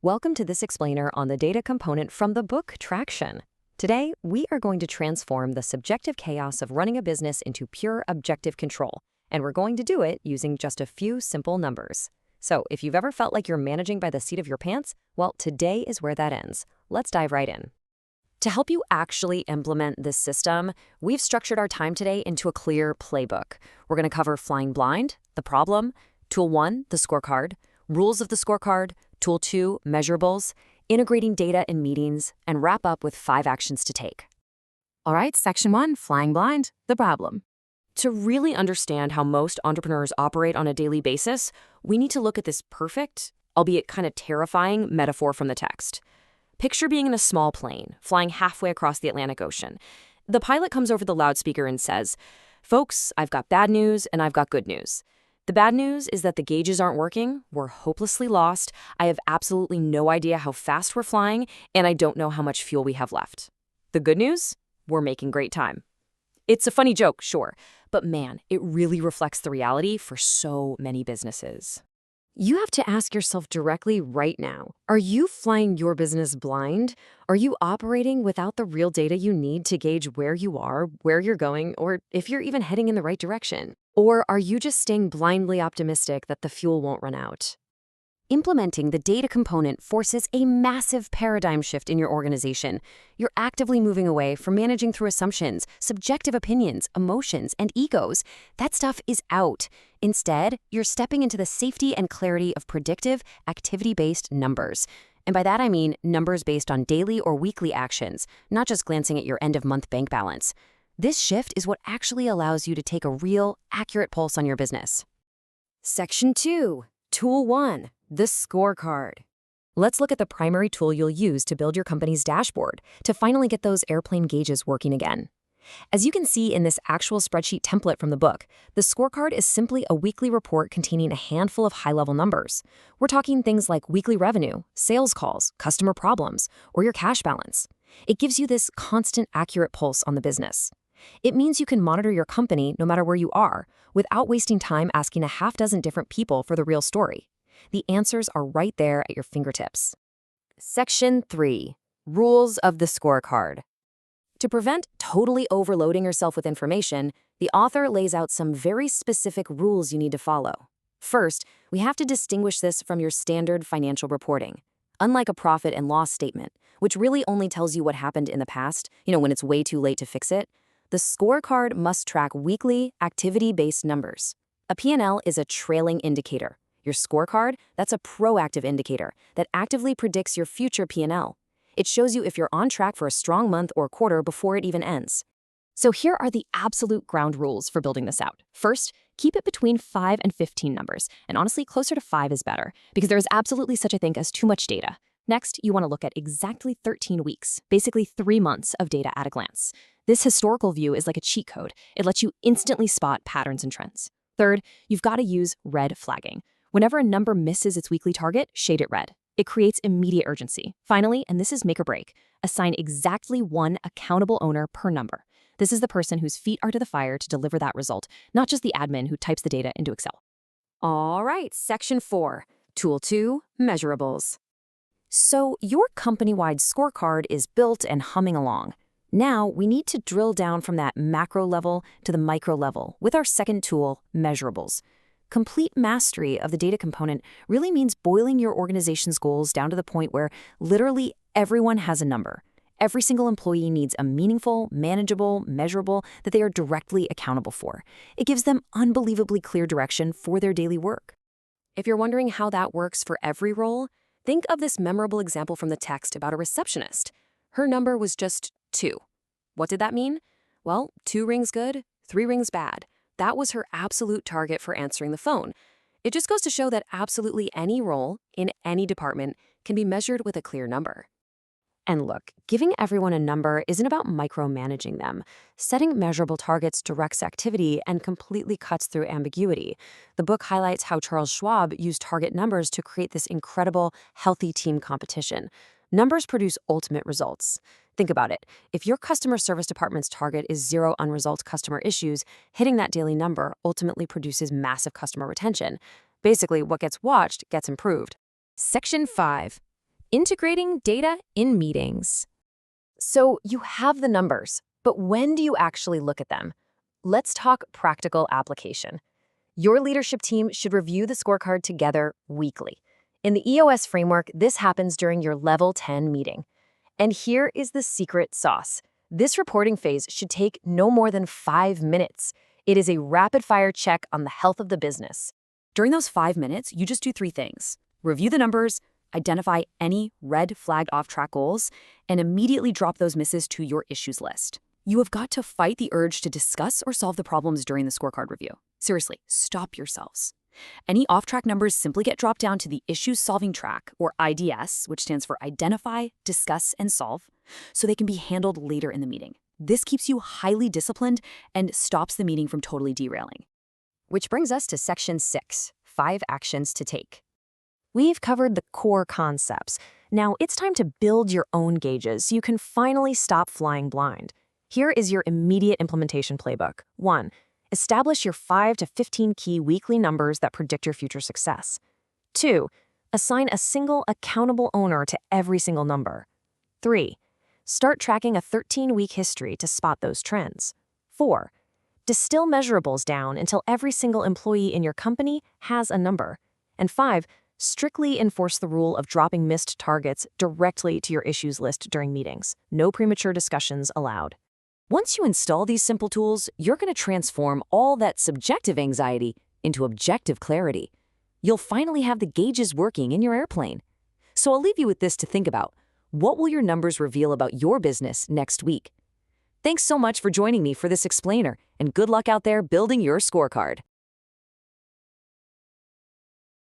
Welcome to this explainer on the data component from the book Traction. Today, we are going to transform the subjective chaos of running a business into pure objective control, and we're going to do it using just a few simple numbers. So, if you've ever felt like you're managing by the seat of your pants, well, today is where that ends. Let's dive right in. To help you actually implement this system, we've structured our time today into a clear playbook. We're going to cover flying blind, the problem, Tool 1, the scorecard, rules of the scorecard, Tool 2, measurables, integrating data in meetings, and wrap up with 5 actions to take. All right, Section 1, flying blind, the problem. To really understand how most entrepreneurs operate on a daily basis, we need to look at this perfect, albeit kind of terrifying, metaphor from the text. Picture being in a small plane, flying halfway across the Atlantic Ocean. The pilot comes over the loudspeaker and says, "Folks, I've got bad news and I've got good news. The bad news is that the gauges aren't working, we're hopelessly lost, I have absolutely no idea how fast we're flying, and I don't know how much fuel we have left. The good news? We're making great time." It's a funny joke, sure, but man, it really reflects the reality for so many businesses. You have to ask yourself directly right now, are you flying your business blind? Are you operating without the real data you need to gauge where you are, where you're going, or if you're even heading in the right direction? Or are you just staying blindly optimistic that the fuel won't run out? Implementing the data component forces a massive paradigm shift in your organization. You're actively moving away from managing through assumptions, subjective opinions, emotions, and egos. That stuff is out. Instead, you're stepping into the safety and clarity of predictive, activity-based numbers. And by that I mean numbers based on daily or weekly actions, not just glancing at your end-of-month bank balance. This shift is what actually allows you to take a real, accurate pulse on your business. Section 2, Tool 1. The scorecard. Let's look at the primary tool you'll use to build your company's dashboard to finally get those airplane gauges working again. As you can see in this actual spreadsheet template from the book, the scorecard is simply a weekly report containing a handful of high-level numbers. We're talking things like weekly revenue, sales calls, customer problems, or your cash balance. It gives you this constant, accurate pulse on the business. It means you can monitor your company no matter where you are, without wasting time asking a half-dozen different people for the real story. The answers are right there at your fingertips. Section 3. Rules of the scorecard. To prevent totally overloading yourself with information, the author lays out some very specific rules you need to follow. First, we have to distinguish this from your standard financial reporting. Unlike a profit and loss statement, which really only tells you what happened in the past, when it's way too late to fix it, the scorecard must track weekly, activity-based numbers. A P&L is a trailing indicator. Your scorecard, that's a proactive indicator that actively predicts your future P&L. It shows you if you're on track for a strong month or quarter before it even ends. So here are the absolute ground rules for building this out. First, keep it between 5 and 15 numbers, and honestly, closer to 5 is better, because there is absolutely such a thing as too much data. Next, you want to look at exactly 13 weeks, basically 3 months of data at a glance. This historical view is like a cheat code. It lets you instantly spot patterns and trends. Third, you've got to use red flagging. Whenever a number misses its weekly target, shade it red. It creates immediate urgency. Finally, and this is make or break, assign exactly one accountable owner per number. This is the person whose feet are to the fire to deliver that result, not just the admin who types the data into Excel. All right, Section 4, Tool 2, measurables. So your company-wide scorecard is built and humming along. Now we need to drill down from that macro level to the micro level with our second tool, measurables. Complete mastery of the data component really means boiling your organization's goals down to the point where literally everyone has a number. Every single employee needs a meaningful, manageable, measurable that they are directly accountable for. It gives them unbelievably clear direction for their daily work. If you're wondering how that works for every role, think of this memorable example from the text about a receptionist. Her number was just 2. What did that mean? Well, 2 rings good, 3 rings bad. That was her absolute target for answering the phone. It just goes to show that absolutely any role in any department can be measured with a clear number. And look, giving everyone a number isn't about micromanaging them. Setting measurable targets directs activity and completely cuts through ambiguity. The book highlights how Charles Schwab used target numbers to create this incredible, healthy team competition. Numbers produce ultimate results. Think about it. If your customer service department's target is 0 unresolved customer issues, hitting that daily number ultimately produces massive customer retention. Basically, what gets watched gets improved. Section 5. Integrating data in meetings. So you have the numbers, but when do you actually look at them? Let's talk practical application. Your leadership team should review the scorecard together weekly. In the EOS framework, this happens during your Level 10 meeting. And here is the secret sauce. This reporting phase should take no more than 5 minutes. It is a rapid-fire check on the health of the business. During those 5 minutes, you just do 3 things. Review the numbers, identify any red flagged off-track goals, and immediately drop those misses to your issues list. You have got to fight the urge to discuss or solve the problems during the scorecard review. Seriously, stop yourselves. Any off-track numbers simply get dropped down to the issues solving track, or IDS, which stands for Identify, Discuss, and Solve, so they can be handled later in the meeting. This keeps you highly disciplined and stops the meeting from totally derailing. Which brings us to Section 6, 5 actions to take. We've covered the core concepts. Now it's time to build your own gauges so you can finally stop flying blind. Here is your immediate implementation playbook. 1. Establish your 5 to 15 key weekly numbers that predict your future success. 2. Assign a single accountable owner to every single number. 3. Start tracking a 13-week history to spot those trends. 4. Distill measurables down until every single employee in your company has a number. And 5. Strictly enforce the rule of dropping missed targets directly to your issues list during meetings. No premature discussions allowed. Once you install these simple tools, you're going to transform all that subjective anxiety into objective clarity. You'll finally have the gauges working in your airplane. So I'll leave you with this to think about. What will your numbers reveal about your business next week? Thanks so much for joining me for this explainer, and good luck out there building your scorecard.